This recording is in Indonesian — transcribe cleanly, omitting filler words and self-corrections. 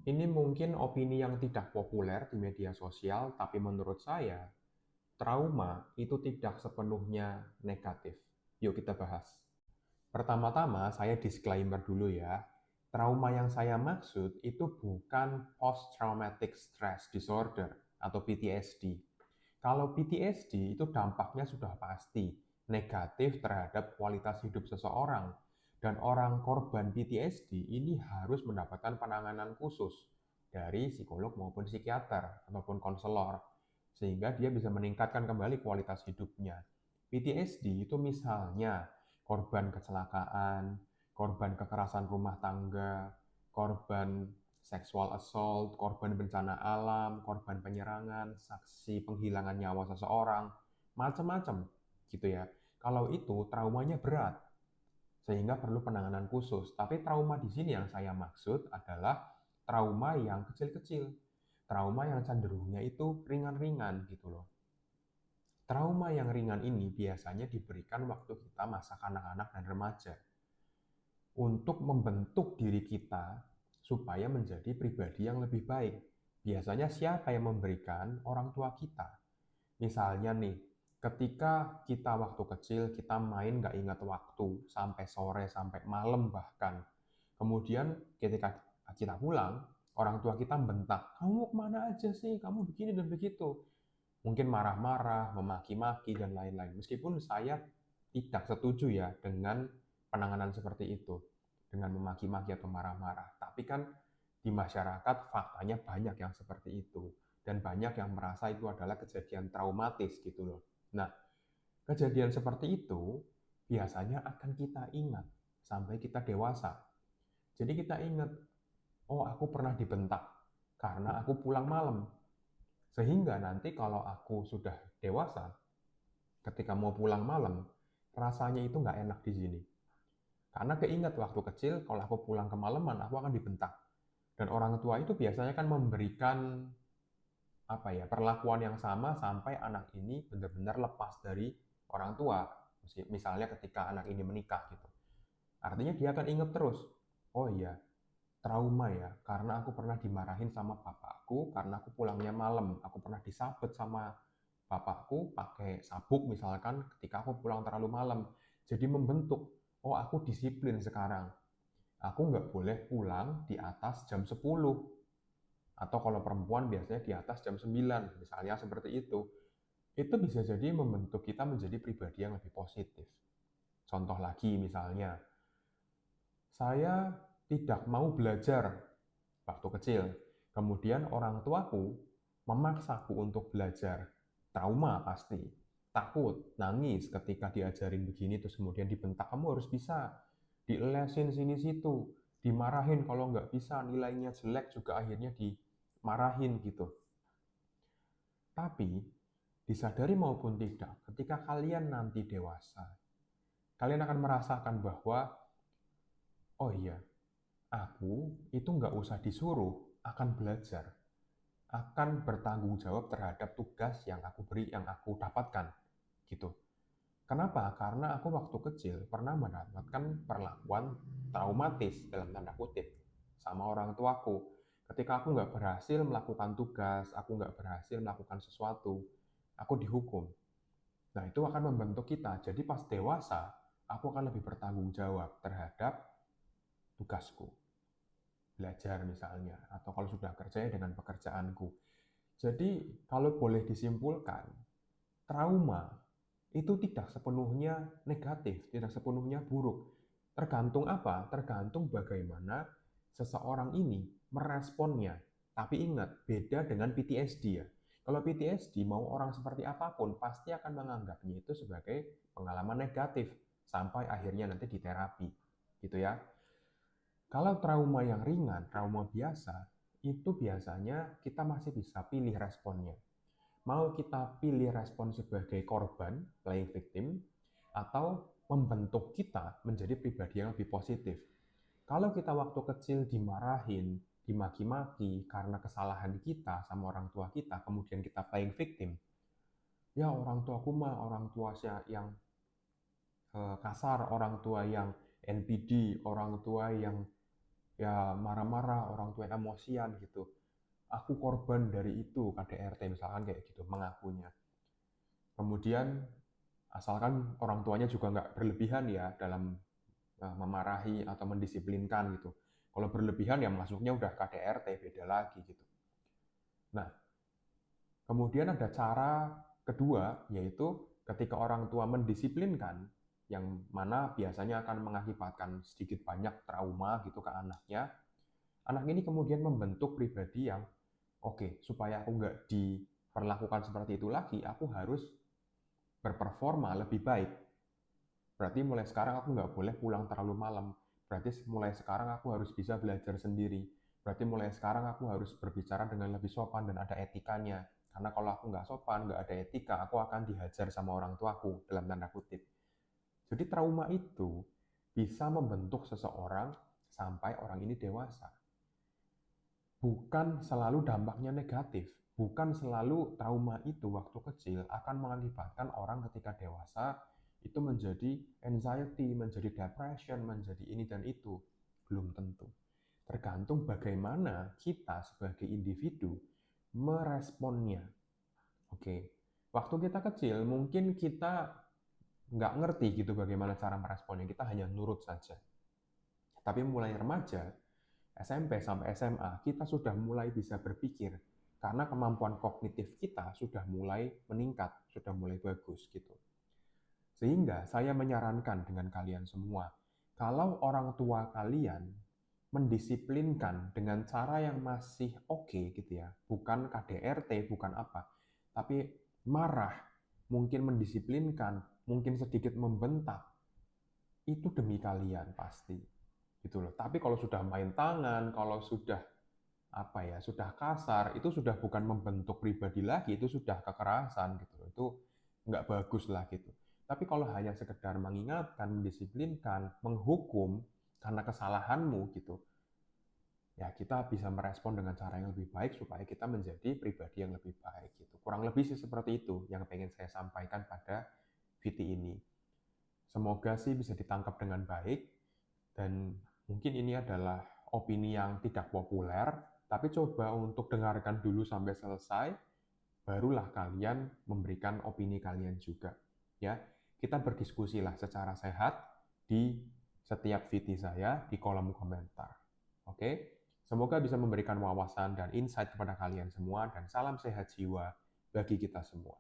Ini mungkin opini yang tidak populer di media sosial, tapi menurut saya, trauma itu tidak sepenuhnya negatif. Yuk kita bahas. Pertama-tama, saya disclaimer dulu ya. Trauma yang saya maksud itu bukan post-traumatic stress disorder atau PTSD. Kalau PTSD itu dampaknya sudah pasti negatif terhadap kualitas hidup seseorang. Dan orang korban PTSD ini harus mendapatkan penanganan khusus dari psikolog maupun psikiater ataupun konselor. Sehingga dia bisa meningkatkan kembali kualitas hidupnya. PTSD itu misalnya korban kecelakaan, korban kekerasan rumah tangga, korban seksual assault, korban bencana alam, korban penyerangan, saksi penghilangan nyawa seseorang, macam-macam gitu ya. Kalau itu traumanya berat sehingga perlu penanganan khusus. Tapi trauma di sini yang saya maksud adalah trauma yang kecil-kecil. Trauma yang cenderungnya itu ringan-ringan gitu loh. Trauma yang ringan ini biasanya diberikan waktu kita masa kanak-kanak dan remaja untuk membentuk diri kita supaya menjadi pribadi yang lebih baik. Biasanya siapa yang memberikan? Orang tua kita. Misalnya nih, ketika kita waktu kecil kita main nggak ingat waktu sampai sore, sampai malam bahkan. Kemudian ketika kita pulang, orang tua kita bentak, kamu mau kemana aja sih? Kamu begini dan begitu. Mungkin marah-marah, memaki-maki, dan lain-lain. Meskipun saya tidak setuju ya dengan penanganan seperti itu, dengan memaki-maki atau marah-marah. Tapi kan di masyarakat faktanya banyak yang seperti itu. Dan banyak yang merasa itu adalah kejadian traumatis gitu loh. Nah, kejadian seperti itu biasanya akan kita ingat sampai kita dewasa. Jadi kita ingat, oh aku pernah dibentak karena aku pulang malam. Sehingga nanti kalau aku sudah dewasa, ketika mau pulang malam, rasanya itu nggak enak di sini. Karena keinget waktu kecil, kalau aku pulang kemalaman, aku akan dibentak. Dan orang tua itu biasanya kan memberikan perlakuan yang sama sampai anak ini benar-benar lepas dari orang tua. Misalnya ketika anak ini menikah gitu. Artinya dia akan ingat terus. Oh iya, trauma ya, karena aku pernah dimarahin sama bapakku karena aku pulangnya malam. Aku pernah disabet sama bapakku pakai sabuk misalkan ketika aku pulang terlalu malam. Jadi membentuk, oh aku disiplin sekarang. Aku nggak boleh pulang di atas jam 10. Atau kalau perempuan biasanya di atas jam 9, misalnya seperti itu. Itu bisa jadi membentuk kita menjadi pribadi yang lebih positif. Contoh lagi misalnya, saya tidak mau belajar waktu kecil. Kemudian orang tuaku memaksaku untuk belajar. Trauma pasti. Takut, nangis ketika diajarin begini terus kemudian dibentak, kamu harus bisa. Dilesin sini situ, dimarahin kalau nggak bisa, nilainya jelek juga akhirnya dimarahin gitu. Tapi disadari maupun tidak, ketika kalian nanti dewasa, kalian akan merasakan bahwa, oh iya, aku itu nggak usah disuruh, akan belajar, akan bertanggung jawab terhadap tugas yang aku beri, yang aku dapatkan, gitu. Kenapa? Karena aku waktu kecil pernah mendapatkan perlakuan traumatis dalam tanda kutip sama orang tuaku. Ketika aku nggak berhasil melakukan tugas, aku nggak berhasil melakukan sesuatu, aku dihukum. Nah, itu akan membentuk kita. Jadi pas dewasa, aku akan lebih bertanggung jawab terhadap tugasku. Belajar misalnya, atau kalau sudah kerja dengan pekerjaanku. Jadi, kalau boleh disimpulkan, trauma itu tidak sepenuhnya negatif, tidak sepenuhnya buruk. Tergantung apa? Tergantung bagaimana seseorang ini meresponnya. Tapi ingat, beda dengan PTSD ya. Kalau PTSD, mau orang seperti apapun, pasti akan menganggapnya itu sebagai pengalaman negatif. Sampai akhirnya nanti diterapi. Gitu ya. Kalau trauma yang ringan, trauma biasa, itu biasanya kita masih bisa pilih responnya. Mau kita pilih respon sebagai korban, playing victim, atau membentuk kita menjadi pribadi yang lebih positif. Kalau kita waktu kecil dimarahin, dimaki-maki karena kesalahan kita sama orang tua kita, kemudian kita playing victim, ya orang tuaku mah orang tua yang kasar, orang tua yang NPD, orang tua yang ya marah-marah, orang tua emosian gitu. Aku korban dari itu, KDRT misalkan kayak gitu, mengakunya. Kemudian asalkan orang tuanya juga nggak berlebihan ya dalam memarahi atau mendisiplinkan gitu. Kalau berlebihan ya masuknya udah KDRT, beda lagi gitu. Nah, kemudian ada cara kedua, yaitu ketika orang tua mendisiplinkan, yang mana biasanya akan mengakibatkan sedikit banyak trauma gitu ke anaknya. Anak ini kemudian membentuk pribadi yang, oke, supaya aku nggak diperlakukan seperti itu lagi, aku harus berperforma lebih baik. Berarti mulai sekarang aku nggak boleh pulang terlalu malam. Berarti mulai sekarang aku harus bisa belajar sendiri. Berarti mulai sekarang aku harus berbicara dengan lebih sopan dan ada etikanya. Karena kalau aku nggak sopan, nggak ada etika, aku akan dihajar sama orang tuaku, dalam tanda kutip. Jadi trauma itu bisa membentuk seseorang sampai orang ini dewasa. Bukan selalu dampaknya negatif. Bukan selalu trauma itu waktu kecil akan mengakibatkan orang ketika dewasa itu menjadi anxiety, menjadi depression, menjadi ini dan itu. Belum tentu. Tergantung bagaimana kita sebagai individu meresponnya. Oke, waktu kita kecil mungkin kita nggak ngerti gitu bagaimana cara meresponnya, kita hanya nurut saja. Tapi mulai remaja, SMP sampai SMA, kita sudah mulai bisa berpikir karena kemampuan kognitif kita sudah mulai meningkat, sudah mulai bagus gitu. Sehingga saya menyarankan dengan kalian semua, kalau orang tua kalian mendisiplinkan dengan cara yang masih oke gitu ya, bukan KDRT, bukan apa, tapi marah, mungkin mendisiplinkan, mungkin sedikit membentak, itu demi kalian pasti gitu loh. Tapi kalau sudah main tangan, kalau sudah apa ya, sudah kasar, itu sudah bukan membentuk pribadi lagi, itu sudah kekerasan gitu loh. Itu nggak bagus lah gitu. Tapi kalau hanya sekedar mengingatkan, mendisiplinkan, menghukum karena kesalahanmu gitu, ya kita bisa merespon dengan cara yang lebih baik supaya kita menjadi pribadi yang lebih baik gitu. Kurang lebih sih seperti itu yang pengen saya sampaikan pada VT ini. Semoga sih bisa ditangkap dengan baik, dan mungkin ini adalah opini yang tidak populer, tapi coba untuk dengarkan dulu sampai selesai, barulah kalian memberikan opini kalian juga. Ya, kita berdiskusilah secara sehat di setiap VT saya di kolom komentar. Oke, semoga bisa memberikan wawasan dan insight kepada kalian semua, dan salam sehat jiwa bagi kita semua.